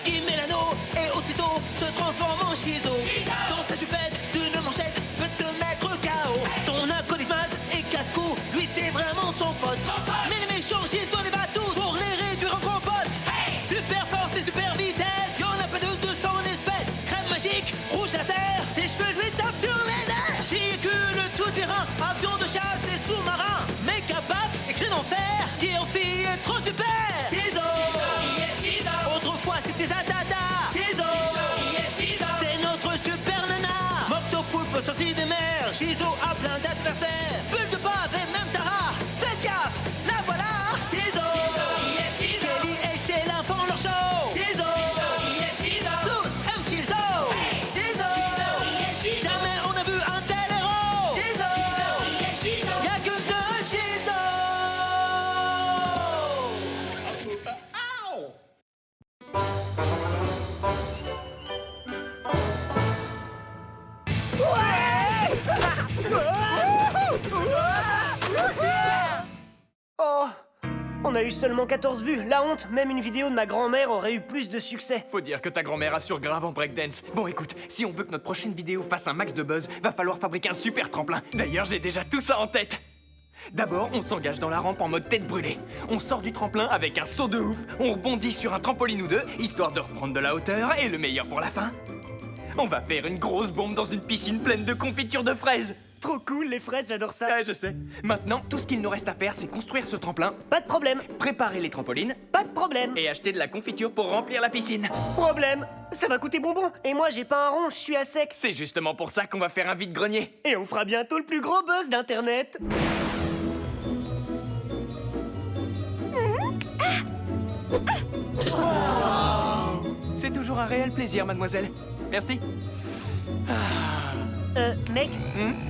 Qui met l'anneau et aussitôt se transforme en Shizo. Dans sa chupette d'une manchette peut te mettre KO. Son acolyte et casse-cou, lui c'est vraiment son pote. Mais les méchants Shizo les bat tous pour les réduire en compote. Super force et super vitesse, y'en a pas de 200 espèces. Crème magique, rouge laser, ses cheveux lui tapent sur les nerfs. Chicule tout terrain, avion de chasse et sous-marin. Méca paf et cri d'enfer, qui en fille est trop super. Shizo, autrefois c'était Zatata. Shizo, c'est notre super nana. Moctopoulpe sorti des mers. Shizo a plein d'adversaires. Bulle de bave et même Tara. Faites gaffe, la voilà. Shizo, Kelly et Sheila font leur show. Shizo, tous aiment Shizo. Shizo, jamais on a vu un tel héros. Shizo, y'a qu'un seul Shizo. Oh, on a eu seulement 14 vues, la honte. Même une vidéo de ma grand-mère aurait eu plus de succès. Faut dire que ta grand-mère assure grave en breakdance. Bon écoute, si on veut que notre prochaine vidéo fasse un max de buzz, va falloir fabriquer un super tremplin. D'ailleurs, j'ai déjà tout ça en tête. D'abord, on s'engage dans la rampe en mode tête brûlée. On sort du tremplin avec un saut de ouf. On rebondit sur un trampoline ou deux, histoire de reprendre de la hauteur, et le meilleur pour la fin. On va faire une grosse bombe dans une piscine pleine de confiture de fraises. Trop cool, les fraises, j'adore ça. Ouais, je sais. Maintenant, tout ce qu'il nous reste à faire, c'est construire ce tremplin, Pas de problème, préparer les trampolines pas de problème. et acheter de la confiture pour remplir la piscine. Problème, ça va coûter bonbon. Et moi, j'ai pas un rond, je suis à sec. C'est justement pour ça qu'on va faire un vide-grenier. Et on fera bientôt le plus gros buzz d'Internet. C'est toujours un réel plaisir, mademoiselle. Merci. Mec,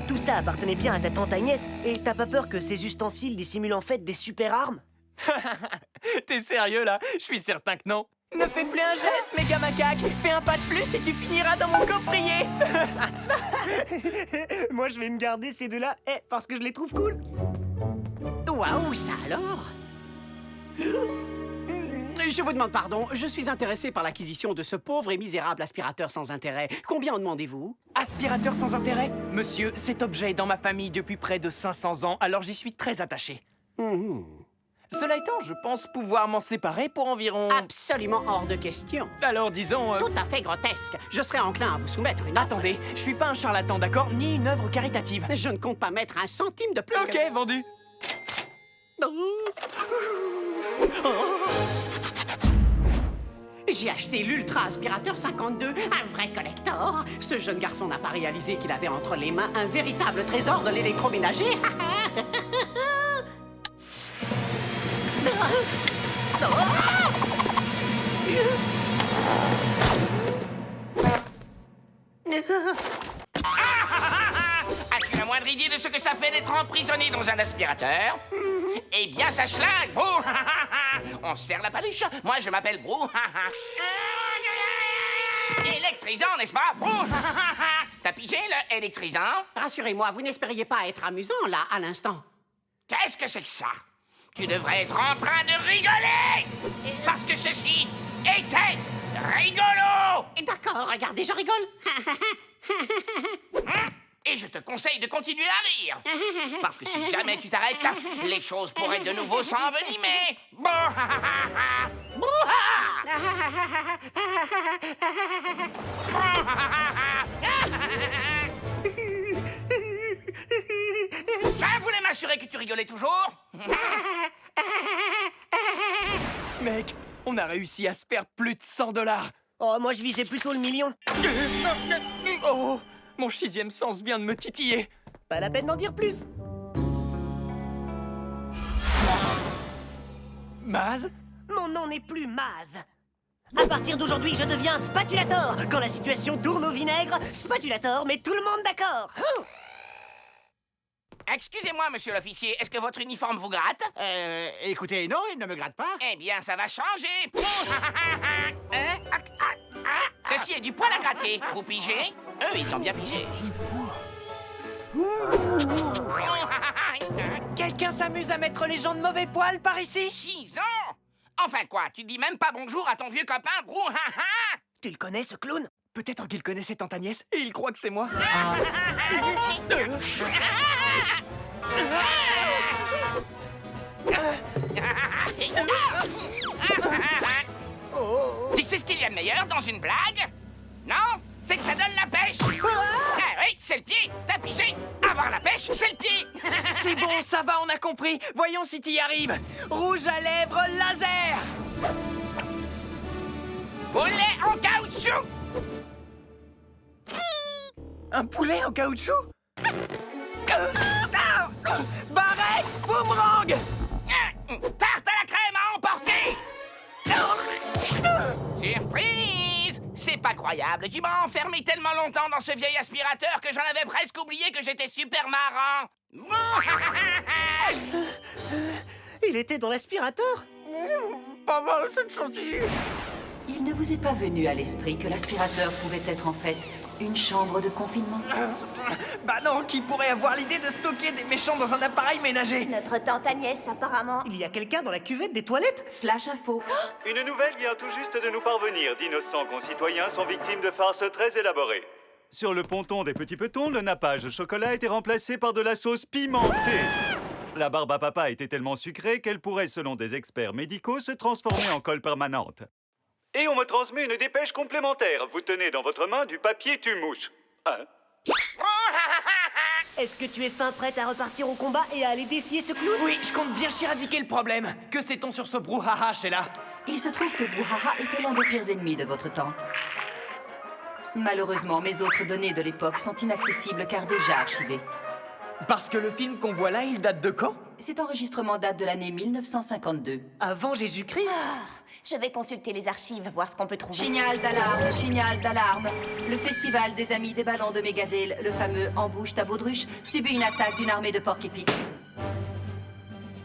tout ça appartenait bien à ta tante Agnès. Et t'as pas peur que ces ustensiles dissimulent en fait des super armes? T'es sérieux, là? Je suis certain que non. Ne fais plus un geste, méga macaque. Fais un pas de plus et tu finiras dans mon coffrier. Moi, je vais me garder ces deux-là, parce que je les trouve cool. Waouh, ça alors? Je vous demande pardon, je suis intéressé par l'acquisition de ce pauvre et misérable aspirateur sans intérêt. Combien en demandez-vous? Aspirateur sans intérêt? Monsieur, cet objet est dans ma famille depuis près de 500 ans, alors j'y suis très attaché. Cela étant, je pense pouvoir m'en séparer pour environ... Absolument hors de question. Alors disons... Tout à fait grotesque. Je serais enclin à vous soumettre une offre. Attendez, je suis pas un charlatan, d'accord? Ni une œuvre caritative. Je ne compte pas mettre un centime de plus. Ok, vendu. J'ai acheté l'Ultra Aspirateur 52, un vrai collector. Ce jeune garçon n'a pas réalisé qu'il avait entre les mains un véritable trésor de l'électroménager. As-tu la moindre idée de ce que ça fait d'être emprisonné dans un aspirateur? Eh bien, ça schlingue, Brou. On serre la paluche. Moi, je m'appelle Brou. Électrisant, n'est-ce pas, Brou? T'as pigé le électrisant? Rassurez-moi, vous n'espériez pas être amusant, là, à l'instant. Qu'est-ce que c'est que ça? Tu devrais être en train de rigoler! Parce que ceci était rigolo! D'accord, regardez, je rigole. Et je te conseille de continuer à rire. Parce que si jamais tu t'arrêtes, les choses pourraient de nouveau s'envenimer. Je voulais m'assurer que tu rigolais toujours. Mec, on a réussi à se perdre plus de 100 $. Oh, moi, je visais plutôt le million. Oh, mon 6e sens vient de me titiller. Pas la peine d'en dire plus. Maz? Mon nom n'est plus Maz. À partir d'aujourd'hui, je deviens Spatulator. Quand la situation tourne au vinaigre, Spatulator met tout le monde d'accord. Excusez-moi, monsieur l'officier, est-ce que votre uniforme vous gratte? Écoutez, non, il ne me gratte pas. Eh bien, ça va changer. Ceci est du poil à gratter. Vous pigez? Eux, ils ont bien pigé. Quelqu'un s'amuse à mettre les gens de mauvais poil par ici? 6 ans? Enfin quoi, tu dis même pas bonjour à ton vieux copain Brouhaha? Tu le connais, ce clown? Peut-être qu'il connaissait tant Agnès et il croit que c'est moi. Tu sais ce qu'il y a de meilleur dans une blague? Non? C'est que ça donne la pêche. Ah oui, c'est le pied, t'as pigé. Avoir la pêche, c'est le pied. C'est bon, ça va, on a compris. Voyons si t'y arrives. Rouge à lèvres laser. Poulet en caoutchouc. Un poulet en caoutchouc? Barrette, boomerang. Tarte à la crème à emporter. Surprise! C'est pas croyable, tu m'as enfermé tellement longtemps dans ce vieil aspirateur que j'en avais presque oublié que j'étais super marrant. Il était dans l'aspirateur? Pas mal cette chantilly. Il ne vous est pas venu à l'esprit que l'aspirateur pouvait être en fait une chambre de confinement? Bah non, qui pourrait avoir l'idée de stocker des méchants dans un appareil ménager? Notre tante Agnès, apparemment. Il y a quelqu'un dans la cuvette des toilettes? Flash info. Une nouvelle vient tout juste de nous parvenir. D'innocents concitoyens sont victimes de farces très élaborées. Sur le ponton des Petits Petons, le nappage au chocolat a été remplacé par de la sauce pimentée. La barbe à papa était tellement sucrée qu'elle pourrait, selon des experts médicaux, se transformer en colle permanente. Et on me transmet une dépêche complémentaire. Vous tenez dans votre main du papier tue-mouche. Hein? Est-ce que tu es fin prête à repartir au combat et à aller défier ce clown? Oui, je compte bien chéradiquer le problème. Que sait-on sur ce brouhaha, Sheila? Il se trouve que Brouhaha était l'un des pires ennemis de votre tante. Malheureusement, mes autres données de l'époque sont inaccessibles car déjà archivées. Parce que le film qu'on voit là, il date de quand? Cet enregistrement date de l'année 1952. Avant Jésus-Christ? Je vais consulter les archives, voir ce qu'on peut trouver. Signal d'alarme, signal d'alarme. Le festival des Amis des Ballons de Mégadale, le fameux Embouche à Baudruche, subit une attaque d'une armée de porc-épics.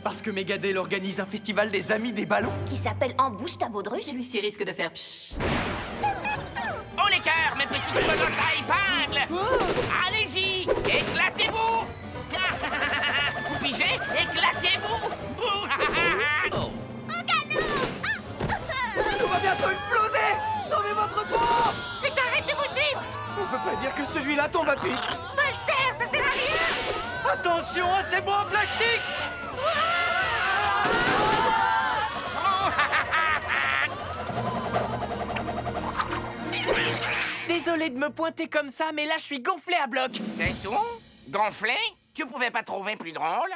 Parce que Megadale organise un festival des amis des ballons? Qui s'appelle Embouche ta baudruche. Celui-ci risque de faire pshhh. Oh les cœurs, mes petites menottes à épingle. Allez-y, éclatez-vous. Vous pigez? Éclatez-vous. Tout va bientôt exploser! Sauvez votre peau! J'arrête de vous suivre. On peut pas dire que celui-là tombe à pic! Bolster, ça sert à rien. Attention à ces bois en plastique! Désolé de me pointer comme ça, mais là je suis gonflé à bloc! C'est tout? Gonflé? Tu pouvais pas trouver plus drôle?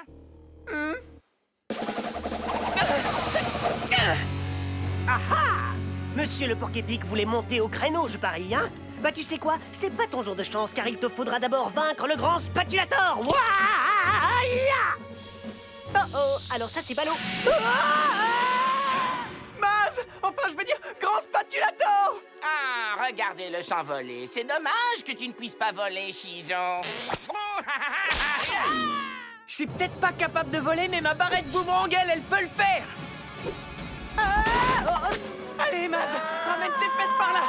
Monsieur le porc-épic voulait monter au créneau, je parie, hein? Bah tu sais quoi? C'est pas ton jour de chance, car il te faudra d'abord vaincre le grand spatulator! Ouah! Oh oh, alors ça c'est ballot! Maz! Enfin, je veux dire, grand spatulator! Ah, regardez-le s'envoler. C'est dommage que tu ne puisses pas voler, Chison. Je suis peut-être pas capable de voler, mais ma barrette boomerang, elle peut le faire! Allez, Maz, ramène tes fesses par là!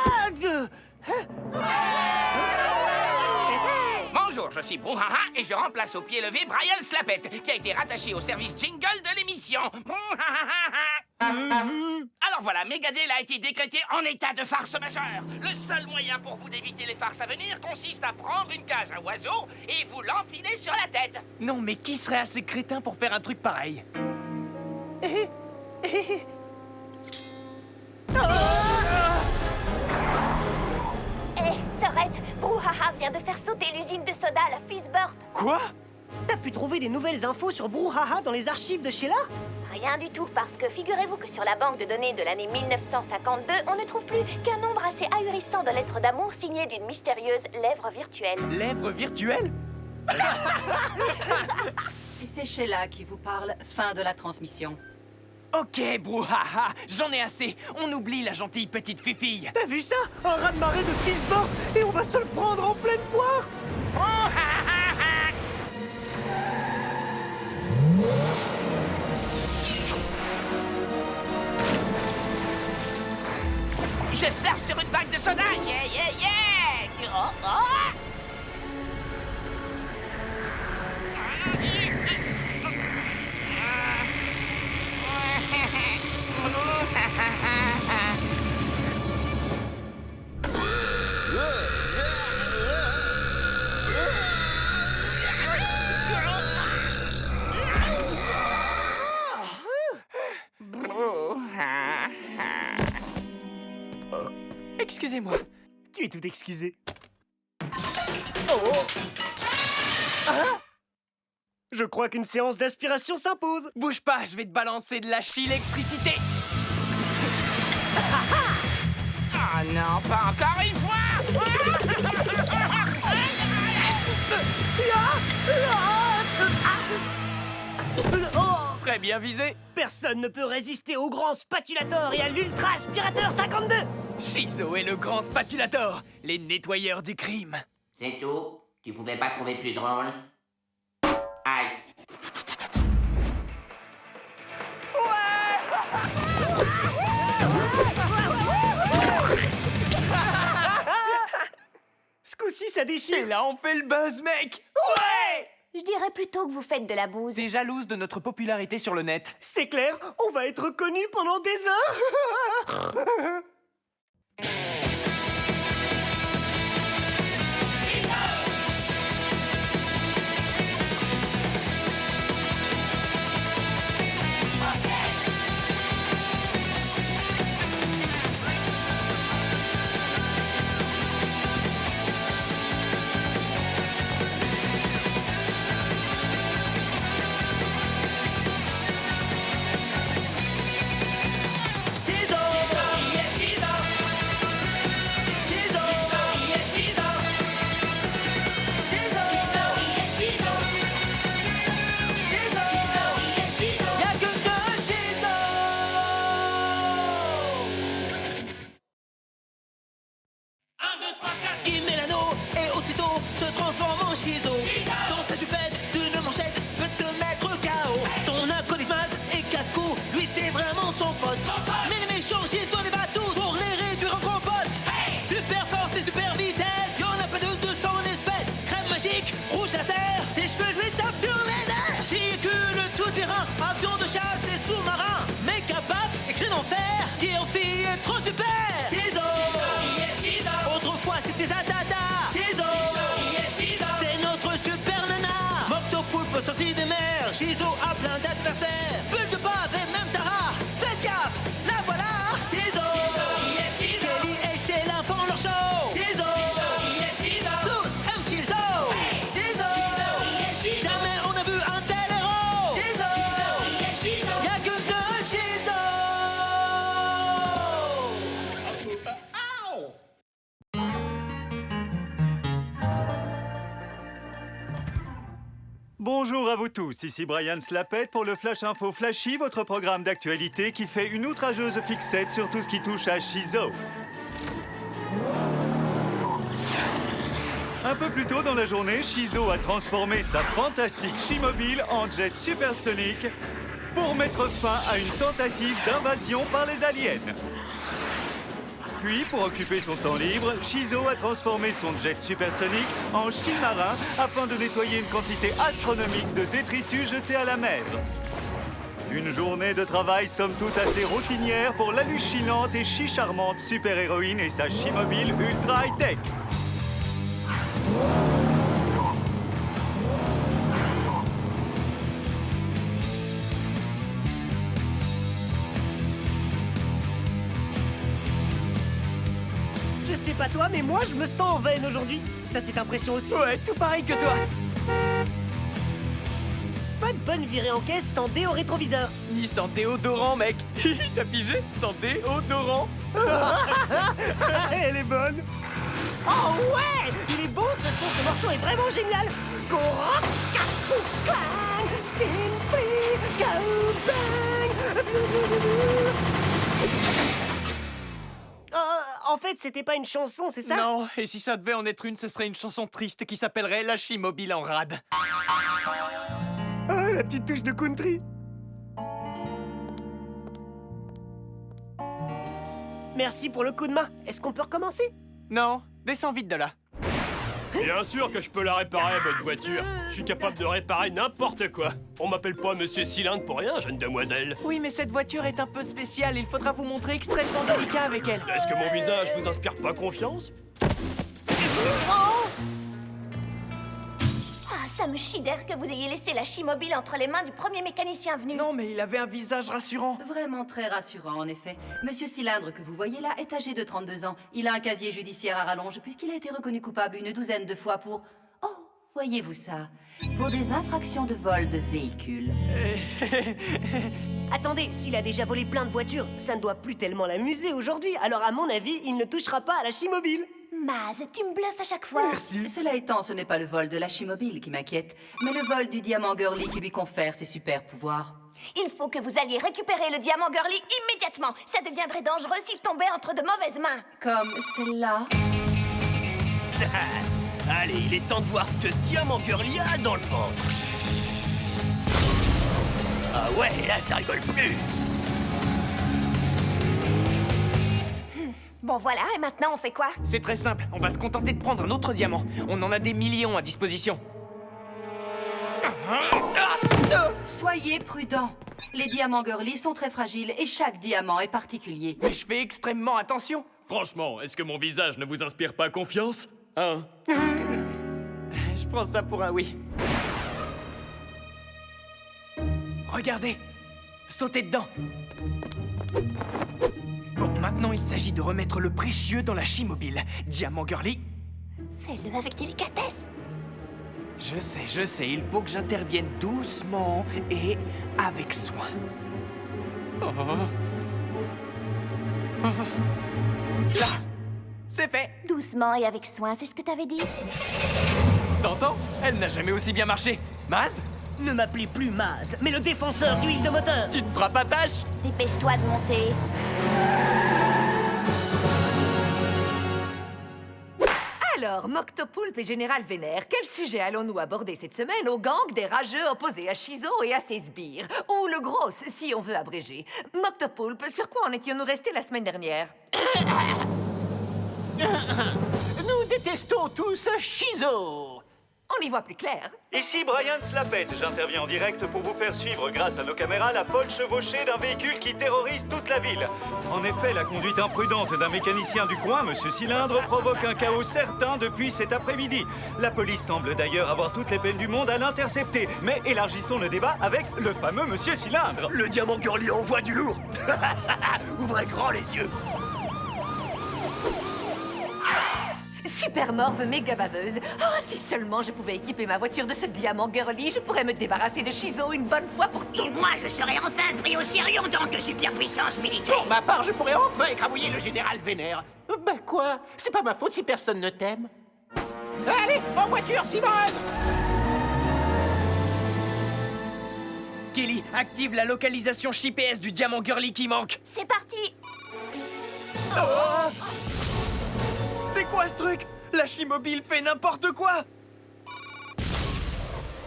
Bonjour, je suis Brouhaha et je remplace au pied levé Brian Slapette, qui a été rattaché au service jingle de l'émission. Alors voilà, Megadale a été décrété en état de farce majeure. Le seul moyen pour vous d'éviter les farces à venir consiste à prendre une cage à oiseaux et vous l'enfiler sur la tête. Non, mais qui serait assez crétin pour faire un truc pareil? Sorette, Brouhaha vient de faire sauter l'usine de soda à la Fizzburp. Quoi? T'as pu trouver des nouvelles infos sur Brouhaha dans les archives de Sheila? Rien du tout, parce que figurez-vous que sur la banque de données de l'année 1952, on ne trouve plus qu'un nombre assez ahurissant de lettres d'amour signées d'une mystérieuse lèvre virtuelle. Lèvres virtuelles? C'est Sheila qui vous parle. Fin de la transmission. Ok, Brouhaha, j'en ai assez. On oublie la gentille petite fifille. T'as vu ça? Un raz-de-marée de Fizzburp et on va se le prendre en pleine poire! Je surfe sur une vague de soda. Yeah, yeah, yeah. Oh, oh. Excusez-moi. Tu es tout excusé. Oh! Ah! Je crois qu'une séance d'aspiration s'impose. Bouge pas, je vais te balancer de la chilectricité. Ah non, pas encore une fois. Oh! Très bien visé. Personne ne peut résister au grand spatulator et à l'ultra aspirateur 52. Shizo et le grand spatulator, les nettoyeurs du crime. C'est tout? Tu pouvais pas trouver plus drôle? Aïe. Ce coup-ci, ça Et déchire. là, on fait le buzz, mec. Ouais! Je dirais plutôt que vous faites de la bouse. T'es jalouse de notre popularité sur le net. C'est clair, on va être connus pendant des heures. Shizo! Shizo! Shizo! Y'a que deux Shizo! Il met l'anneau et aussitôt se transforme en Shizo. Dans sa jupette d'une manchette peut te mettre KO. Son acolyte et casse-cou, lui c'est vraiment son pote. Mais les méchants Shizo les bat tous pour les réduire en compote. Super force et super vitesse, y'en a pas de 200 espèces. Crème magique, rouge laser, ses cheveux lui tapent sur les nerfs. Véhicule tout-terrain, avion de chasse et sous-marin. Méca paf et cri d'enfer, qui aussi est trop super. Shizo! Autrefois c'était Zatata. Shizo! C'est notre super nana. Moctopoulpe sorti des mers. Shizo a plein d'adversaires. Bulle de bave et même Tara. Faites gaffe, la voilà. Shizo! Kelly et Sheila font leur show. Shizo! Tous aiment Shizo. Shizo! Jamais on a vu un tel héros. Shizo! Y'a que deux Shizo! Bonjour à vous tous, ici Brian Slapette pour le Flash Info Flashy, votre programme d'actualité qui fait une outrageuse fixette sur tout ce qui touche à Shizo. Un peu plus tôt dans la journée, Shizo a transformé sa fantastique Shimobile en jet supersonique pour mettre fin à une tentative d'invasion par les aliens. Puis, pour occuper son temps libre, Shizo a transformé son jet supersonique en chi-marin afin de nettoyer une quantité astronomique de détritus jetés à la mer. Une journée de travail somme toute assez routinière pour l'hallucinante et chi-charmante super-héroïne et sa chi-mobile ultra high-tech. Je sais pas toi, mais moi je me sens en veine aujourd'hui. T'as cette impression aussi? Ouais, tout pareil que toi. Pas de bonne virée en caisse sans dé au rétroviseur. Ni sans déodorant, mec. T'as pigé? Sans déodorant. Elle est bonne. Oh ouais, il est bon ce morceau est vraiment génial. Go rock, skapou, clang, spin free, go bang. En fait, c'était pas une chanson, c'est ça? Non, et si ça devait en être une, ce serait une chanson triste qui s'appellerait La Chi-Mobile en rade. Ah, la petite touche de country. Merci pour le coup de main. Est-ce qu'on peut recommencer? Non, descends vite de là. Bien sûr que je peux la réparer, votre voiture. Je suis capable de réparer n'importe quoi. On m'appelle pas Monsieur Cylindre pour rien, jeune demoiselle. Oui, mais cette voiture est un peu spéciale. Il faudra vous montrer extrêmement délicat avec elle. Est-ce que mon visage vous inspire pas confiance? Ah, Ça me chie d'air que vous ayez laissé la Chimobile entre les mains du premier mécanicien venu. Non, mais il avait un visage rassurant. Vraiment très rassurant, en effet. Monsieur Cylindre, que vous voyez là, est âgé de 32 ans. Il a un casier judiciaire à rallonge, puisqu'il a été reconnu coupable une douzaine de fois pour... Oh, voyez-vous ça? Pour des infractions de vol de véhicules. Attendez, s'il a déjà volé plein de voitures, ça ne doit plus tellement l'amuser aujourd'hui. Alors à mon avis, il ne touchera pas à la Chimobile. Maz, tu me bluffes à chaque fois. Cela étant, ce n'est pas le vol de la Chimobile qui m'inquiète, mais le vol du diamant girly qui lui confère ses super pouvoirs. Il faut que vous alliez récupérer le diamant girly immédiatement. Ça deviendrait dangereux s'il tombait entre de mauvaises mains. Comme celle-là. Allez, il est temps de voir ce que ce diamant girly a dans le ventre. Ah ouais, là ça rigole plus. Bon voilà, et maintenant on fait quoi? C'est très simple, on va se contenter de prendre un autre diamant. On en a des millions à disposition. Soyez prudents. Les diamants girly sont très fragiles et chaque diamant est particulier. Mais je fais extrêmement attention. Franchement, est-ce que mon visage ne vous inspire pas confiance? Hein? Je prends ça pour un oui. Regardez, sautez dedans. Bon, maintenant il s'agit de remettre le précieux dans la Chimobile. Diamant girly. Fais-le avec délicatesse. Je sais, il faut que j'intervienne doucement et avec soin. Là, c'est fait. Doucement et avec soin, c'est ce que t'avais dit? T'entends? Elle n'a jamais aussi bien marché. Maz, Ne m'appelez plus Maz, mais le défenseur d'huile de moteur. tu te feras pas tâche? Dépêche-toi de monter. Alors, Moctopoulpe et Général Vénère, quel sujet allons-nous aborder cette semaine au gang des rageux opposés à Shizo et à ses sbires? Ou le gros, si on veut abréger. Moctopoulpe, sur quoi en étions-nous restés la semaine dernière? Nous détestons tous Shizo. On y voit plus clair. Ici Brian Slapette, j'interviens en direct pour vous faire suivre grâce à nos caméras la folle chevauchée d'un véhicule qui terrorise toute la ville. En effet, la conduite imprudente d'un mécanicien du coin, Monsieur Cylindre, provoque un chaos certain depuis cet après-midi. La police semble d'ailleurs avoir toutes les peines du monde à l'intercepter. Mais élargissons le débat avec le fameux Monsieur Cylindre. Le diamant girly envoie du lourd. Ouvrez grand les yeux. Super morve méga baveuse. Oh, si seulement je pouvais équiper ma voiture de ce diamant girly, je pourrais me débarrasser de Shizo une bonne fois pour toutes. Et moi, je serai enfin pris au sérieux en tant que superpuissance militaire. Pour ma part, je pourrais enfin écrabouiller le général Vénère. Ben quoi? C'est pas ma faute si personne ne t'aime. Allez, en voiture, Simone! Kelly, active la localisation GPS du diamant girly qui manque. C'est parti. C'est quoi ce truc? La Chimobile fait n'importe quoi.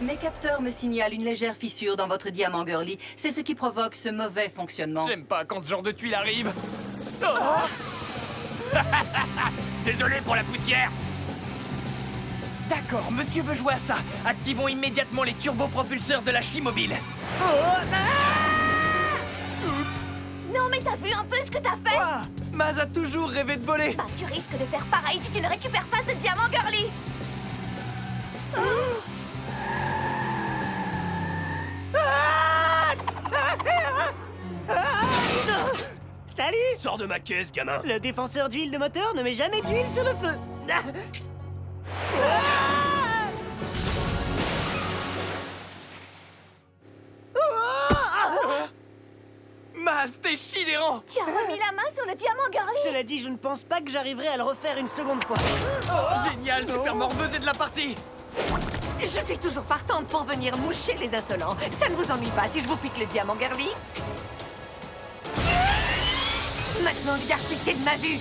Mes capteurs me signalent une légère fissure dans votre diamant girly. C'est ce qui provoque ce mauvais fonctionnement. J'aime pas quand ce genre de tuile arrive. Désolé pour la poutière. D'accord, monsieur veut jouer à ça. Activons immédiatement les turbopropulseurs de la Chimobile. Oups. Non mais t'as vu un peu ce que t'as fait? Quoi? Maz a toujours rêvé de voler. Bah tu risques de faire pareil si tu ne récupères pas ce diamant girly. Salut! Sors de ma caisse, gamin. Le défenseur d'huile de moteur ne met jamais d'huile sur le feu. Maz, t'es sidérant. Tu as remis la main sur le diamant girly. Cela dit, je ne pense pas que j'arriverai à le refaire une seconde fois. Génial, super morveuse de la partie. Je suis toujours partante pour venir moucher les insolents. Ça ne vous ennuie pas si je vous pique le diamant girly? Maintenant, dégarpissez de ma vue.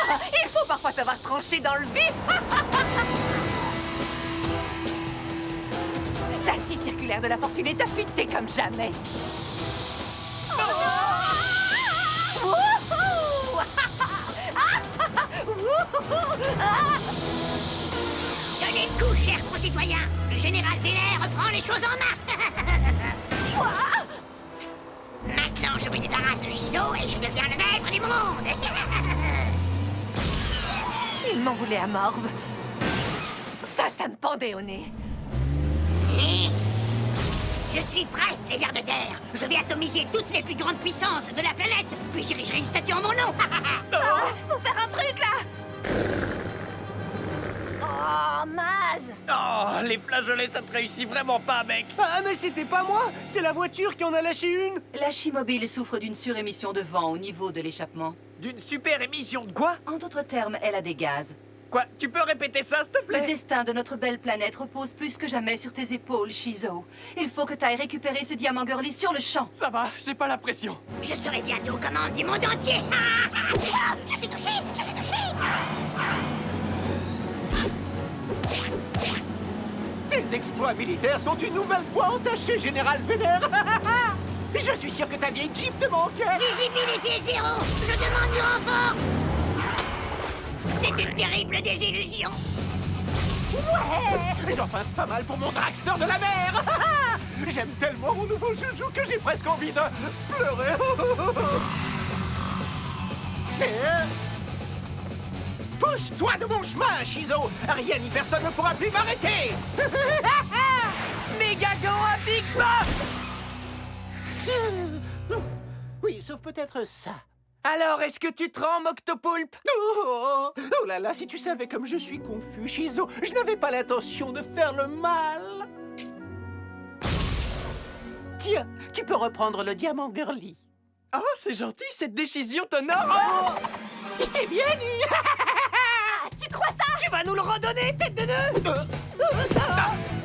Ah, il faut parfois savoir trancher dans le vif. La scie circulaire de la fortune est affûtée comme jamais. Tenez le coup, chers concitoyens. Le général Vénère reprend les choses en main. Maintenant, je me débarrasse de Shizo et je deviens le maître du monde. Il m'en voulait à morve. Ça ça me pendait au nez. Je suis prêt, les vers de terre. Je vais atomiser toutes les plus grandes puissances de la planète, puis j'érigerai une statue en mon nom. Faut faire un truc, là. Oh, Maz. Oh, les flageolets, ça te réussit vraiment pas, mec. Ah, mais c'était pas moi! C'est la voiture qui en a lâché une! La Chimobile souffre d'une surémission de vent au niveau de l'échappement. D'une super émission de quoi? En d'autres termes, elle a des gaz. Quoi? Tu peux répéter ça, s'il te Le plaît? destin de notre belle planète repose plus que jamais sur tes épaules, Shizo. Il faut que tu ailles récupérer ce diamant girly sur le champ. Ça va, j'ai pas la pression. Je serai bientôt commande du monde entier. Je suis touché, je suis touché. Tes exploits militaires sont une nouvelle fois entachés, Général Vénère. Je suis sûr que ta vieille Jeep te manque. Visibilité zéro. Je demande du renfort. C'est une terrible désillusion. Ouais, j'en passe pas mal pour mon dragster de la mer. J'aime tellement mon nouveau joujou que j'ai presque envie de pleurer. Pousse-toi de mon chemin, Shizo. Rien ni personne ne pourra plus m'arrêter. Mégagan à Big Bob! Oui, sauf peut-être ça. Alors, est-ce que tu te rends, Octopoulpe? Oh là là, si tu savais comme je suis confus, Shizo, je n'avais pas l'intention de faire le mal. Tiens, tu peux reprendre le diamant girly. Oh, c'est gentil, cette décision t'honore. Je t'ai bien dit. Tu crois ça? Tu vas nous le redonner, tête de nœud!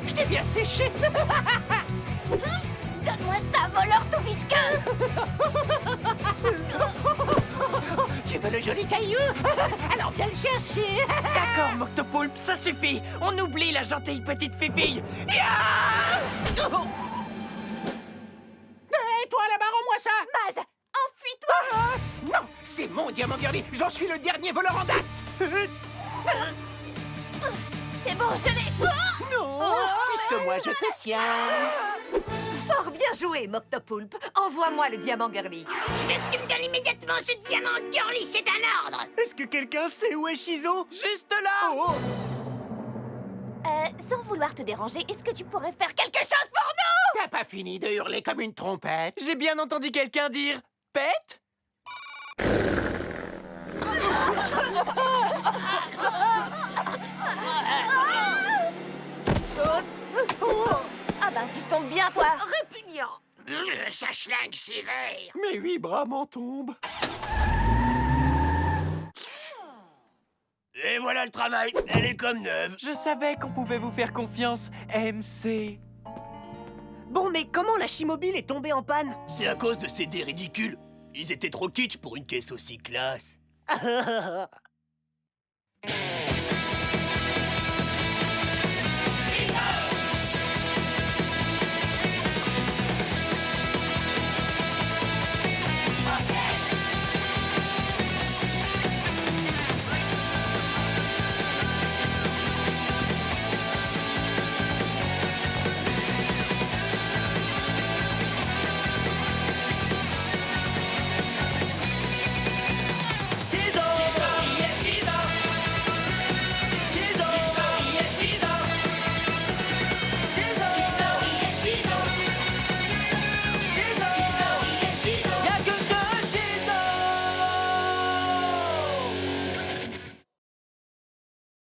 Je t'ai bien séché. Donne-moi ça, voleur tout visqueux! Tu veux le joli caillou? Alors viens le chercher. D'accord, Octopoulpe, ça suffit. On oublie la gentille petite fifille. Ya! Hé, toi là-bas, rends-moi ça. Maz, enfuis-toi! Non, c'est mon diamant girly. J'en suis le dernier voleur en date. C'est bon, je l'ai! Non, puisque moi je te tiens. Fort bien joué, Moctopoulpe. Envoie-moi le diamant girly. Je veux que tu me donnes immédiatement ce diamant girly, c'est un ordre. Est-ce que quelqu'un sait où est Shizo? Juste là! Sans vouloir te déranger, est-ce que tu pourrais faire quelque chose pour nous? T'as pas fini de hurler comme une trompette? J'ai bien entendu quelqu'un dire pète. Ah bah, tu tombes bien, toi! Répugnant. Ça schlingue sévère. Mes 8 bras m'en tombent. Et voilà le travail, elle est comme neuve. Je savais qu'on pouvait vous faire confiance, MC. Bon, mais comment la Chimobile est tombée en panne? C'est à cause de ces dés ridicules. Ils étaient trop kitsch pour une caisse aussi classe.